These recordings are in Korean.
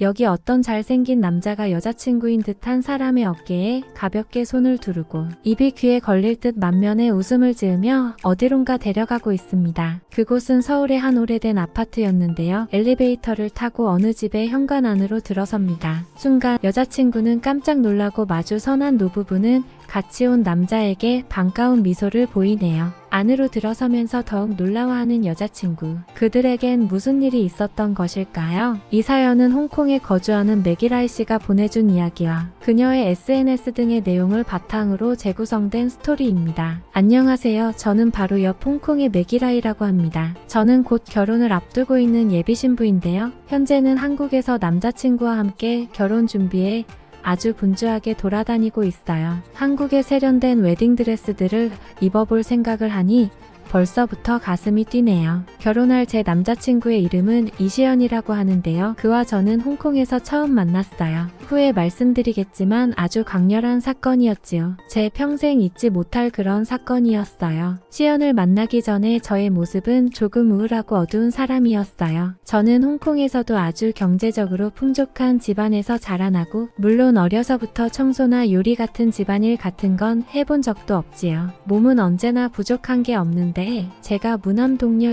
여기 어떤 잘생긴 남자가 여자친구인 듯한 사람의 어깨에 가볍게 손을 두르고 입이 귀에 걸릴 듯 만면에 웃음을 지으며 어디론가 데려가고 있습니다. 그곳은 서울의 한 오래된 아파트였는데요. 엘리베이터를 타고 어느 집의 현관 안으로 들어섭니다. 순간 여자친구는 깜짝 놀라고 마주 선한 노부부는 같이 온 남자에게 반가운 미소를 보이네요. 안으로 들어서면서 더욱 놀라워하는 여자친구. 그들에겐 무슨 일이 있었던 것일까요? 이 사연은 홍콩에 거주하는 맥이라이 씨가 보내준 이야기와 그녀의 SNS 등의 내용을 바탕으로 재구성된 스토리입니다. 안녕하세요. 저는 바로 옆 홍콩의 맥이라이라고 합니다. 저는 곧 결혼을 앞두고 있는 예비 신부인데요. 현재는 한국에서 남자친구와 함께 결혼 준비에 아주 분주하게 돌아다니고 있어요. 한국의 세련된 웨딩드레스들을 입어볼 생각을 하니 벌써부터 가슴이 뛰네요. 결혼할 제 남자친구의 이름은 이시연이라고 하는데요. 그와 저는 홍콩에서 처음 만났어요. 후에 말씀드리겠지만 아주 강렬한 사건이었지요. 제 평생 잊지 못할 그런 사건이었어요. 시연을 만나기 전에 저의 모습은 조금 우울하고 어두운 사람이었어요. 저는 홍콩에서도 아주 경제적으로 풍족한 집안에서 자라나고 물론 어려서부터 청소나 요리 같은 집안일 같은 건 해본 적도 없지요. 몸은 언제나 부족한 게 없는데 제가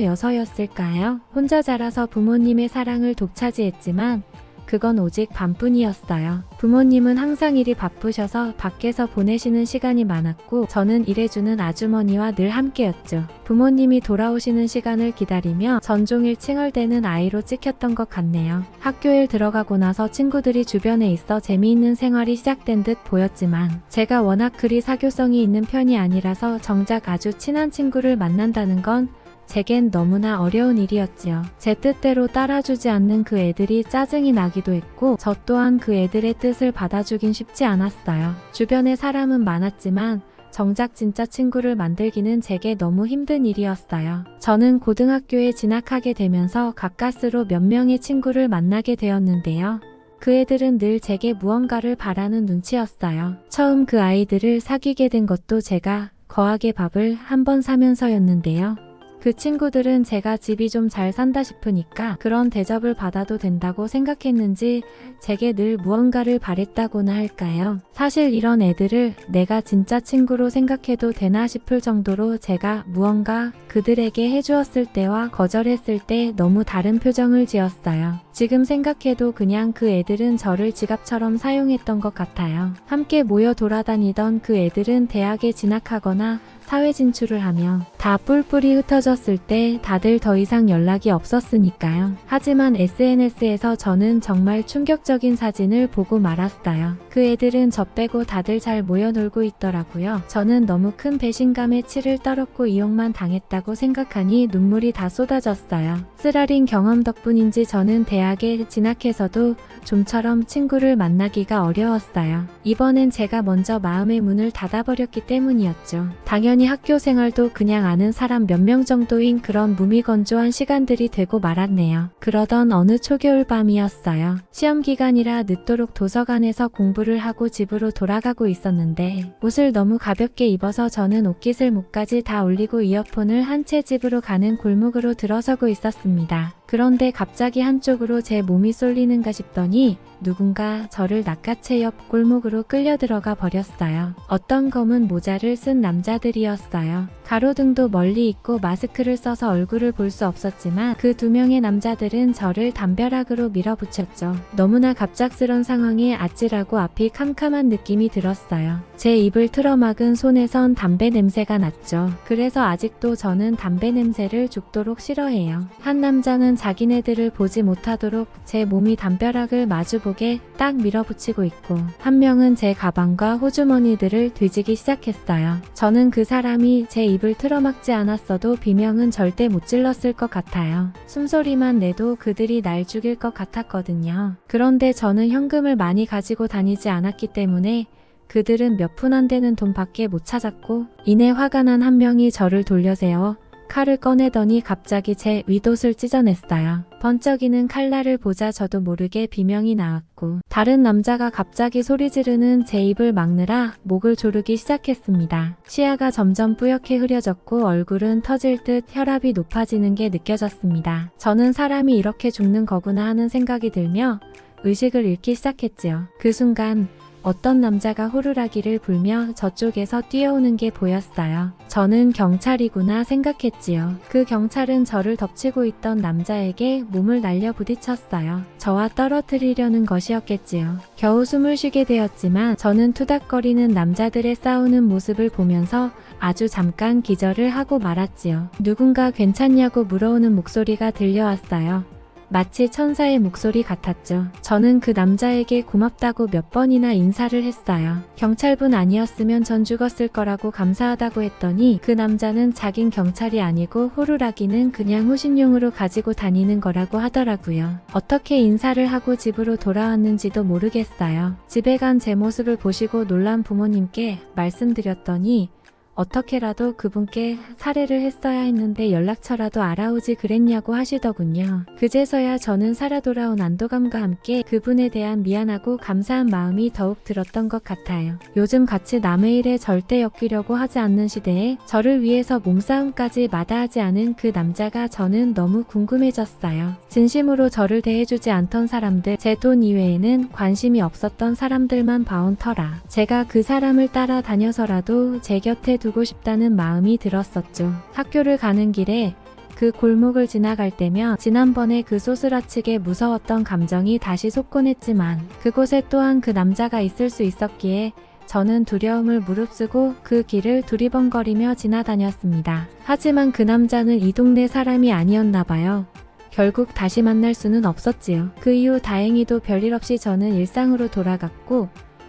무남동녀여서였을까요? 혼자 자라서 부모님의 사랑을 독차지했지만 그건 오직 반뿐이었어요. 부모님은 항상 일이 바쁘셔서 밖에서 보내시는 시간이 많았고 저는 일해주는 아주머니와 늘 함께였죠. 부모님이 돌아오시는 시간을 기다리며 전종일 칭얼대는 아이로 찍혔던 것 같네요. 학교에 들어가고 나서 친구들이 주변에 있어 재미있는 생활이 시작된 듯 보였지만 제가 워낙 그리 사교성이 있는 편이 아니라서 정작 아주 친한 친구를 만난다는 건 제겐 너무나 어려운 일이었지요. 제 뜻대로 따라주지 않는 그 애들이 짜증이 나기도 했고 저 또한 그 애들의 뜻을 받아주긴 쉽지 않았어요. 주변에 사람은 많았지만 정작 진짜 친구를 만들기는 제게 너무 힘든 일이었어요. 저는 고등학교에 진학하게 되면서 가까스로 몇 명의 친구를 만나게 되었는데요. 그 애들은 늘 제게 무언가를 바라는 눈치였어요. 처음 그 아이들을 사귀게 된 것도 제가 거하게 밥을 한 번 사면서였는데요. 그 친구들은 제가 집이 좀 잘 산다 싶으니까 그런 대접을 받아도 된다고 생각했는지 제게 늘 무언가를 바랬다고나 할까요? 사실 이런 애들을 내가 진짜 친구로 생각해도 되나 싶을 정도로 제가 무언가 그들에게 해주었을 때와 거절했을 때 너무 다른 표정을 지었어요. 지금 생각해도 그냥 그 애들은 저를 지갑처럼 사용했던 것 같아요. 함께 모여 돌아다니던 그 애들은 대학에 진학하거나 사회 진출을 하며 다 뿔뿔이 흩어졌을 때 다들 더 이상 연락이 없었으니까요. 하지만 SNS에서 저는 정말 충격적인 사진을 보고 말았어요. 그 애들은 저 빼고 다들 잘 모여 놀고 있더라고요. 저는 너무 큰 배신감에 치를 떨었고 이용만 당했다고 생각하니 눈물이 다 쏟아졌어요. 쓰라린 경험 덕분인지 저는 대학에 진학해서도 좀처럼 친구를 만나기가 어려웠어요. 이번엔 제가 먼저 마음의 문을 닫아버렸기 때문이었죠. 당연히 학교 생활도 그냥 아는 사람 몇 명 정도인 그런 무미건조한 시간들이 되고 말았네요. 그러던 어느 초겨울 밤이었어요. 시험 기간이라 늦도록 도서관에서 공부를 하고 집으로 돌아가고 있었는데 옷을 너무 가볍게 입어서 저는 옷깃을 목까지 다 올리고 이어폰을 한 채 집으로 가는 골목으로 들어서고 있었습니다. 그런데 갑자기 한쪽으로 제 몸이 쏠리는가 싶더니 누군가 저를 낚아채 옆 골목으로 끌려 들어가 버렸어요. 어떤 검은 모자를 쓴 남자들이었어요. 가로등도 멀리 있고 마스크를 써서 얼굴을 볼 수 없었지만 그 두 명의 남자들은 저를 담벼락으로 밀어붙였죠. 너무나 갑작스런 상황에 아찔하고 앞이 캄캄한 느낌이 들었어요. 제 입을 틀어막은 손에선 담배 냄새가 났죠. 그래서 아직도 저는 담배 냄새를 죽도록 싫어해요. 한 남자는 자기네들을 보지 못하도록 제 몸이 담벼락을 마주보게 딱 밀어붙이고 있고 한 명은 제 가방과 호주머니들을 뒤지기 시작했어요. 저는 그 사람이 제 입을 틀어막지 않았어도 비명은 절대 못 질렀을 것 같아요. 숨소리만 내도 그들이 날 죽일 것 같았거든요. 그런데 저는 현금을 많이 가지고 다니지 않았기 때문에 그들은 몇 푼 안 되는 돈밖에 못 찾았고 이내 화가 난 한 명이 저를 돌려세워 칼을 꺼내더니 갑자기 제 윗옷을 찢어냈어요. 번쩍이는 칼날을 보자 저도 모르게 비명이 나왔고 다른 남자가 갑자기 소리 지르는 제 입을 막느라 목을 조르기 시작했습니다. 시야가 점점 뿌옇게 흐려졌고 얼굴은 터질 듯 혈압이 높아지는 게 느껴졌습니다. 저는 사람이 이렇게 죽는 거구나 하는 생각이 들며 의식을 잃기 시작했지요. 그 순간 어떤 남자가 호루라기를 불며 저쪽에서 뛰어오는 게 보였어요. 저는 경찰이구나 생각했지요. 그 경찰은 저를 덮치고 있던 남자에게 몸을 날려 부딪혔어요. 저와 떨어뜨리려는 것이었겠지요. 겨우 숨을 쉬게 되었지만 저는 투닥거리는 남자들의 싸우는 모습을 보면서 아주 잠깐 기절을 하고 말았지요. 누군가 괜찮냐고 물어오는 목소리가 들려왔어요. 마치 천사의 목소리 같았죠. 저는 그 남자에게 고맙다고 몇 번이나 인사를 했어요. 경찰분 아니었으면 전 죽었을 거라고 감사하다고 했더니 그 남자는 자긴 경찰이 아니고 호루라기는 그냥 호신용으로 가지고 다니는 거라고 하더라고요. 어떻게 인사를 하고 집으로 돌아왔는지도 모르겠어요. 집에 간 제 모습을 보시고 놀란 부모님께 말씀드렸더니 어떻게라도 그분께 살해를 했어야 했는데 연락처라도 알아오지 그랬냐고 하시더군요. 그제서야 저는 살아 돌아온 안도감과 함께 그분에 대한 미안하고 감사한 마음이 더욱 들었던 것 같아요. 요즘 같이 남의 일에 절대 엮이려고 하지 않는 시대에 저를 위해서 몸싸움까지 마다하지 않은 그 남자가 저는 너무 궁금해졌어요. 진심으로 저를 대해주지 않던 사람들, 제 돈 이외에는 관심이 없었던 사람들만 봐온 터라 제가 그 사람을 따라다녀서라도 제 곁에 두고 싶다는 마음이 들었었죠. 학교를 가는 길에 그 골목을 지나갈 때면 지난번에 그 소스라치게 무서웠던 감정이 다시 솟곤했지만 그곳에 또한 그 남자가 있을 수 있었기에 저는 두려움을 무릅쓰고 그 길을 두리번거리며 지나다녔습니다. 하지만 그 남자는 이 동네 사람이 아니었나 봐요. 결국 다시 만날 수는 없었지요. 그 이후 다행히도 별일 없이 저는 일상으로 돌아갔고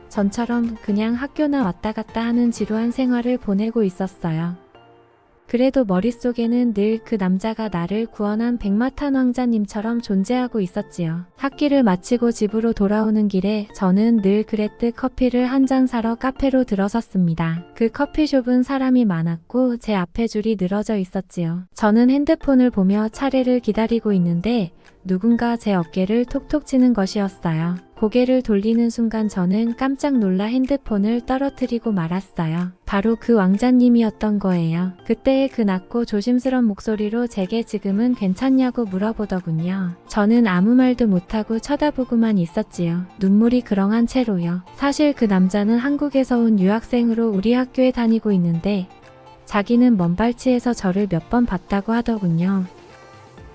전처럼 그냥 학교나 왔다 갔다 하는 지루한 생활을 보내고 있었어요. 그래도 머릿속에는 늘 그 남자가 나를 구원한 백마탄 왕자님처럼 존재하고 있었지요. 학기를 마치고 집으로 돌아오는 길에 저는 늘 그랬듯 커피를 한 잔 사러 카페로 들어섰습니다. 그 커피숍은 사람이 많았고 제 앞에 줄이 늘어져 있었지요. 저는 핸드폰을 보며 차례를 기다리고 있는데 누군가 제 어깨를 톡톡 치는 것이었어요. 고개를 돌리는 순간 저는 깜짝 놀라 핸드폰을 떨어뜨리고 말았어요. 바로 그 왕자님이었던 거예요. 그때의 그 낮고 조심스런 목소리로 제게 지금은 괜찮냐고 물어보더군요. 저는 아무 말도 못하고 쳐다보고만 있었지요. 눈물이 그렁한 채로요. 사실 그 남자는 한국에서 온 유학생으로 우리 학교에 다니고 있는데 자기는 먼발치에서 저를 몇 번 봤다고 하더군요.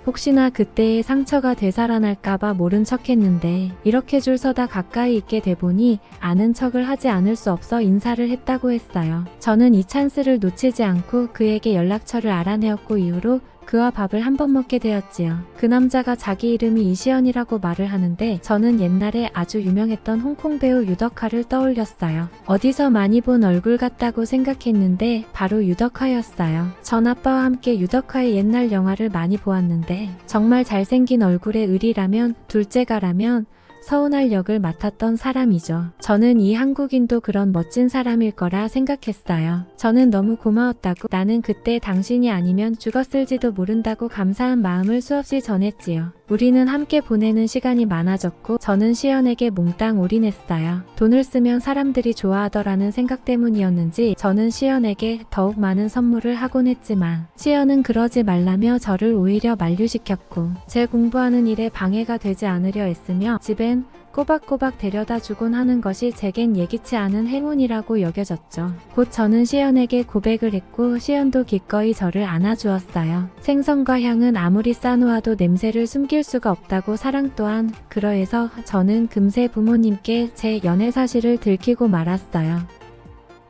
혹시나 그때의 상처가 되살아날까봐 모른 척했는데 이렇게 줄 서다 가까이 있게 돼보니 아는 척을 하지 않을 수 없어 인사를 했다고 했어요. 저는 이 찬스를 놓치지 않고 그에게 연락처를 알아내었고 이후로 그와 밥을 한 번 먹게 되었지요. 그 남자가 자기 이름이 이시연이라고 말을 하는데 저는 옛날에 아주 유명했던 홍콩 배우 유덕화를 떠올렸어요. 어디서 많이 본 얼굴 같다고 생각했는데 바로 유덕화였어요. 전 아빠와 함께 유덕화의 옛날 영화를 많이 보았는데 정말 잘생긴 얼굴의 을이라면 둘째가라면 서운할 역을 맡았던 사람이죠. 저는 이 한국인도 그런 멋진 사람일 거라 생각했어요. 저는 너무 고마웠다고 나는 그때 당신이 아니면 죽었을지도 모른다고 감사한 마음을 수없이 전했지요. 우리는 함께 보내는 시간이 많아졌고 저는 시연에게 몽땅 올인했어요. 돈을 쓰면 사람들이 좋아하더라는 생각 때문이었는지 저는 시연에게 더욱 많은 선물을 하곤 했지만 시연은 그러지 말라며 저를 오히려 만류시켰고 제 공부하는 일에 방해가 되지 않으려 애쓰며 집엔 꼬박꼬박 데려다 주곤 하는 것이 제겐 예기치 않은 행운이라고 여겨졌죠. 곧 저는 시연에게 고백을 했고 시연도 기꺼이 저를 안아주었어요. 생선과 향은 아무리 싸놓아도 냄새를 숨길 수가 없다고 사랑 또한 그러해서 저는 금세 부모님께 제 연애 사실을 들키고 말았어요.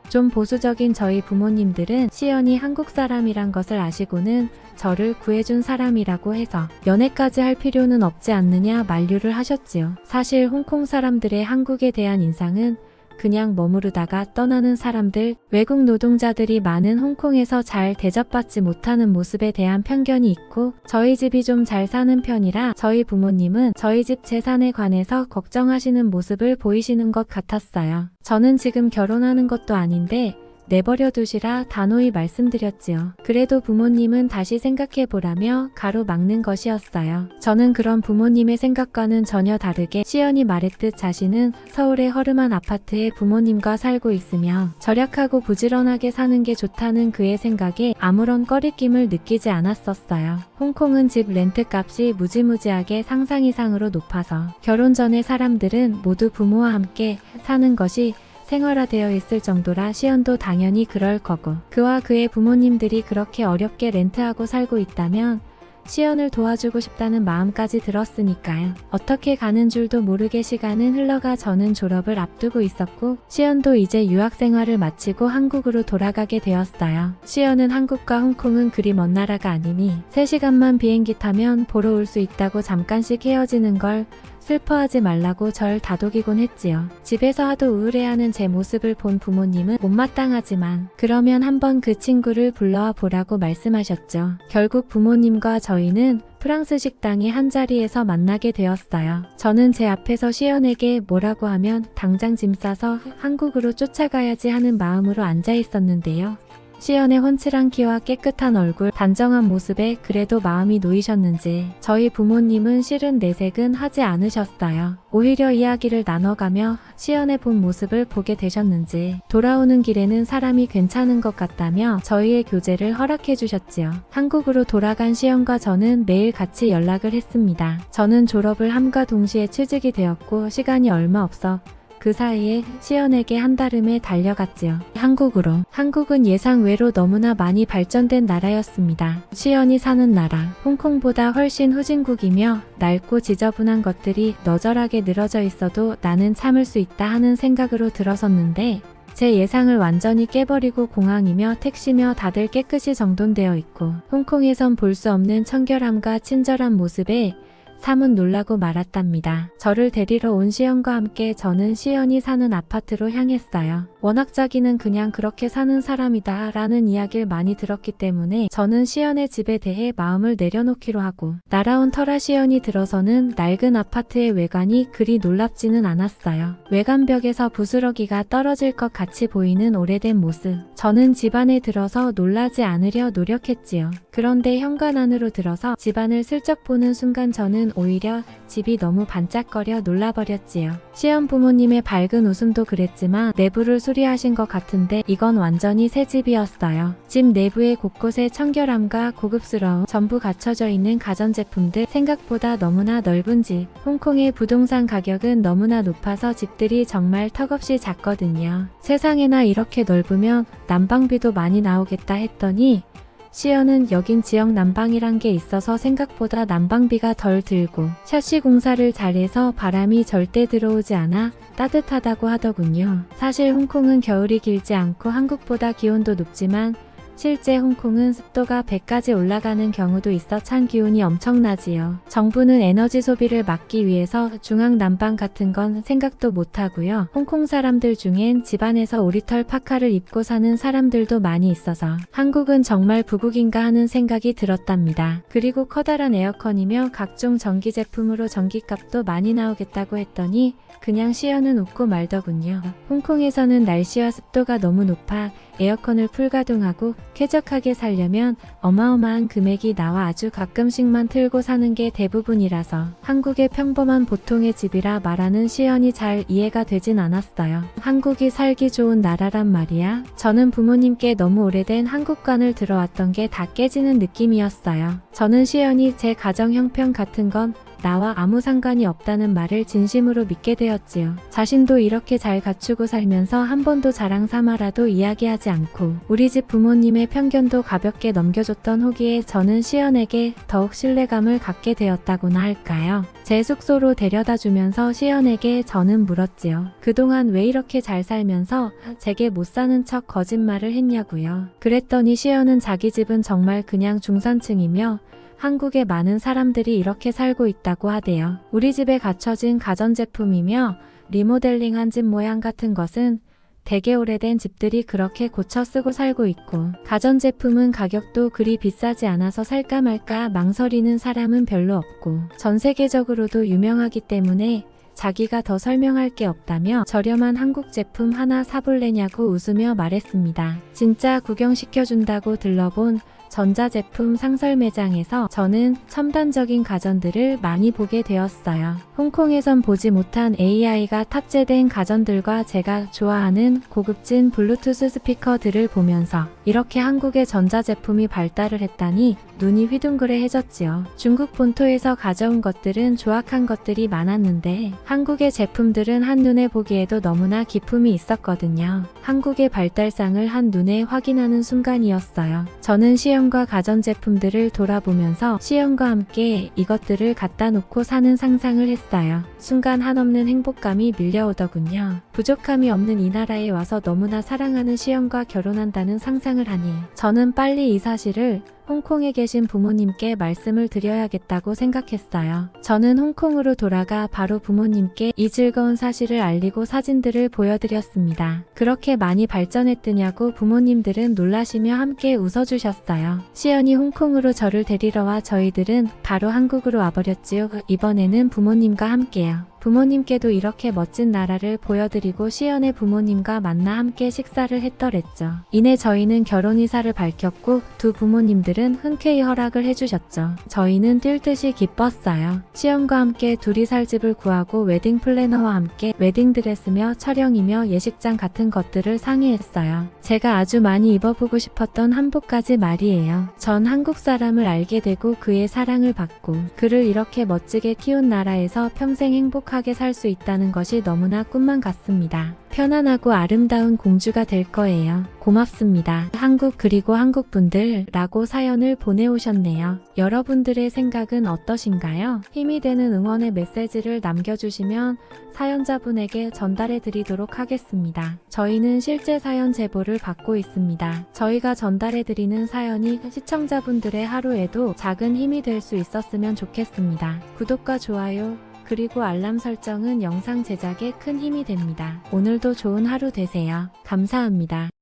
좀 보수적인 저희 부모님들은 시연이 한국 사람이란 것을 아시고는 저를 구해준 사람이라고 해서 연애까지 할 필요는 없지 않느냐 만류를 하셨지요. 사실 홍콩 사람들의 한국에 대한 인상은 그냥 머무르다가 떠나는 사람들, 외국 노동자들이 많은 홍콩에서 잘 대접받지 못하는 모습에 대한 편견이 있고 저희 집이 좀 잘 사는 편이라 저희 부모님은 저희 집 재산에 관해서 걱정하시는 모습을 보이시는 것 같았어요. 저는 지금 결혼하는 것도 아닌데 내버려 두시라 단호히 말씀드렸지요. 그래도 부모님은 다시 생각해보라며 가로막는 것이었어요. 저는 그런 부모님의 생각과는 전혀 다르게 시연이 말했듯 자신은 서울의 허름한 아파트에 부모님과 살고 있으며 절약하고 부지런하게 사는 게 좋다는 그의 생각에 아무런 꺼리낌을 느끼지 않았었어요. 홍콩은 집 렌트값이 무지무지하게 상상 이상으로 높아서 결혼 전에 사람들은 모두 부모와 함께 사는 것이 생활화되어 있을 정도라 시연도 당연히 그럴 거고, 그와 그의 부모님들이 그렇게 어렵게 렌트하고 살고 있다면 시연을 도와주고 싶다는 마음까지 들었으니까요. 어떻게 가는 줄도 모르게 시간은 흘러가 저는 졸업을 앞두고 있었고 시연도 이제 유학 생활을 마치고 한국으로 돌아가게 되었어요. 시연은 한국과 홍콩은 그리 먼 나라가 아니니 3시간만 비행기 타면 보러 올 수 있다고 잠깐씩 헤어지는 걸 슬퍼하지 말라고 절 다독이곤 했지요. 집에서 하도 우울해하는 제 모습을 본 부모님은 못마땅하지만 그러면 한번 그 친구를 불러와 보라고 말씀하셨죠. 결국 부모님과 저희는 프랑스 식당의 한자리에서 만나게 되었어요. 저는 제 앞에서 시연에게 뭐라고 하면 당장 짐 싸서 한국으로 쫓아가야지 하는 마음으로 앉아 있었는데요. 시연의 훤칠한 키와 깨끗한 얼굴, 단정한 모습에 그래도 마음이 놓이셨는지 저희 부모님은 실은 내색은 하지 않으셨어요. 오히려 이야기를 나눠가며 시연의 본 모습을 보게 되셨는지 돌아오는 길에는 사람이 괜찮은 것 같다며 저희의 교제를 허락해 주셨지요. 한국으로 돌아간 시연과 저는 매일 같이 연락을 했습니다. 저는 졸업을 함과 동시에 취직이 되었고 시간이 얼마 없어 그 사이에 시연에게 한달음에 달려갔지요. 한국으로. 한국은 예상 외로 너무나 많이 발전된 나라였습니다. 시연이 사는 나라, 홍콩보다 훨씬 후진국이며 낡고 지저분한 것들이 너절하게 늘어져 있어도 나는 참을 수 있다 하는 생각으로 들어섰는데 제 예상을 완전히 깨버리고 공항이며 택시며 다들 깨끗이 정돈되어 있고 홍콩에선 볼 수 없는 청결함과 친절한 모습에 사뭇 놀라고 말았답니다. 저를 데리러 온 시연과 함께 저는 시연이 사는 아파트로 향했어요. 워낙 자기는 그냥 그렇게 사는 사람이다 라는 이야기를 많이 들었기 때문에 저는 시연의 집에 대해 마음을 내려놓기로 하고 날아온 터라 시연이 들어서는 낡은 아파트의 외관이 그리 놀랍지는 않았어요. 외관벽에서 부스러기가 떨어질 것 같이 보이는 오래된 모습. 저는 집 안에 들어서 놀라지 않으려 노력했지요. 그런데 현관 안으로 들어서 집안을 슬쩍 보는 순간 저는 오히려 집이 너무 반짝거려 놀라버렸지요. 시연 부모님의 밝은 웃음도 그랬지만 내부를 수리하신 것 같은데 이건 완전히 새 집이었어요. 집 내부의 곳곳에 청결함과 고급스러움 전부 갖춰져 있는 가전제품들, 생각보다 너무나 넓은 집. 홍콩의 부동산 가격은 너무나 높아서 집들이 정말 턱없이 작거든요. 세상에나 이렇게 넓으면 난방비도 많이 나오겠다 했더니 시연은 여긴 지역 난방이란 게 있어서 생각보다 난방비가 덜 들고 샤시 공사를 잘해서 바람이 절대 들어오지 않아 따뜻하다고 하더군요. 사실 홍콩은 겨울이 길지 않고 한국보다 기온도 높지만 실제 홍콩은 습도가 100까지 올라가는 경우도 있어 찬 기온이 엄청나지요. 정부는 에너지 소비를 막기 위해서 중앙 난방 같은 건 생각도 못하고요. 홍콩 사람들 중엔 집안에서 오리털 파카를 입고 사는 사람들도 많이 있어서 한국은 정말 부국인가 하는 생각이 들었답니다. 그리고 커다란 에어컨이며 각종 전기 제품으로 전기값도 많이 나오겠다고 했더니 그냥 시연은 웃고 말더군요. 홍콩에서는 날씨와 습도가 너무 높아 에어컨을 풀가동하고 쾌적하게 살려면 어마어마한 금액이 나와 아주 가끔씩만 틀고 사는 게 대부분이라서 한국의 평범한 보통의 집이라 말하는 시연이 잘 이해가 되진 않았어요. 한국이 살기 좋은 나라란 말이야. 저는 부모님께 너무 오래된 한국관을 들어왔던 게 다 깨지는 느낌이었어요. 저는 시연이 제 가정 형편 같은 건 나와 아무 상관이 없다는 말을 진심으로 믿게 되었지요. 자신도 이렇게 잘 갖추고 살면서 한 번도 자랑 삼아라도 이야기하지 않고 우리 집 부모님의 편견도 가볍게 넘겨줬던 후기에 저는 시연에게 더욱 신뢰감을 갖게 되었다고나 할까요? 제 숙소로 데려다 주면서 시연에게 저는 물었지요. 그동안 왜 이렇게 잘 살면서 제게 못 사는 척 거짓말을 했냐고요. 그랬더니 시연은 자기 집은 정말 그냥 중산층이며 한국의 많은 사람들이 이렇게 살고 있다고 하대요. 우리 집에 갖춰진 가전제품이며 리모델링한 집 모양 같은 것은 되게 오래된 집들이 그렇게 고쳐 쓰고 살고 있고 가전제품은 가격도 그리 비싸지 않아서 살까 말까 망설이는 사람은 별로 없고 전 세계적으로도 유명하기 때문에 자기가 더 설명할 게 없다며 저렴한 한국 제품 하나 사볼래냐고 웃으며 말했습니다. 진짜 구경시켜준다고 들러본 전자제품 상설 매장에서 저는 첨단적인 가전들을 많이 보게 되었어요. 홍콩에선 보지 못한 AI가 탑재된 가전들과 제가 좋아하는 고급진 블루투스 스피커들을 보면서 이렇게 한국의 전자제품이 발달을 했다니 눈이 휘둥그레해졌지요. 중국 본토에서 가져온 것들은 조악한 것들이 많았는데 한국의 제품들은 한눈에 보기에도 너무나 기품이 있었거든요. 한국의 발달상을 한눈에 확인하는 순간이었어요. 저는 시연과 가전제품들을 돌아보면서 시연과 함께 이것들을 갖다 놓고 사는 상상을 했어요. 순간 한없는 행복감이 밀려오더군요. 부족함이 없는 이 나라에 와서 너무나 사랑하는 시연과 결혼한다는 상상을 하니 저는 빨리 이 사실을 홍콩에 계신 부모님께 말씀을 드려야겠다고 생각했어요. 저는 홍콩으로 돌아가 바로 부모님께 이 즐거운 사실을 알리고 사진들을 보여드렸습니다. 그렇게 많이 발전했더냐고 부모님들은 놀라시며 함께 웃어주셨어요. 시연이 홍콩으로 저를 데리러 와 저희들은 바로 한국으로 와버렸지요. 이번에는 부모님과 함께요. 부모님께도 이렇게 멋진 나라를 보여드리고 시연의 부모님과 만나 함께 식사를 했더랬죠. 이내 저희는 결혼 의사를 밝혔고 두 부모님들은 흔쾌히 허락을 해주셨죠. 저희는 뛸 듯이 기뻤어요. 시연과 함께 둘이 살 집을 구하고 웨딩 플래너와 함께 웨딩드레스며 촬영이며 예식장 같은 것들을 상의했어요. 제가 아주 많이 입어보고 싶었던 한복까지 말이에요. 전 한국 사람을 알게 되고 그의 사랑을 받고 그를 이렇게 멋지게 키운 나라에서 평생 행복하게 살 수 있다는 것이 너무나 꿈만 같습니다. 편안하고 아름다운 공주가 될 거예요. 고맙습니다. 한국 그리고 한국분들 라고 사연을 보내오셨네요. 여러분들의 생각은 어떠신가요? 힘이 되는 응원의 메시지를 남겨주시면 사연자분에게 전달해 드리도록 하겠습니다. 저희는 실제 사연 제보를 받고 있습니다. 저희가 전달해 드리는 사연이 시청자분들의 하루에도 작은 힘이 될 수 있었으면 좋겠습니다. 구독과 좋아요 그리고 알람 설정은 영상 제작에 큰 힘이 됩니다. 오늘도 좋은 하루 되세요. 감사합니다.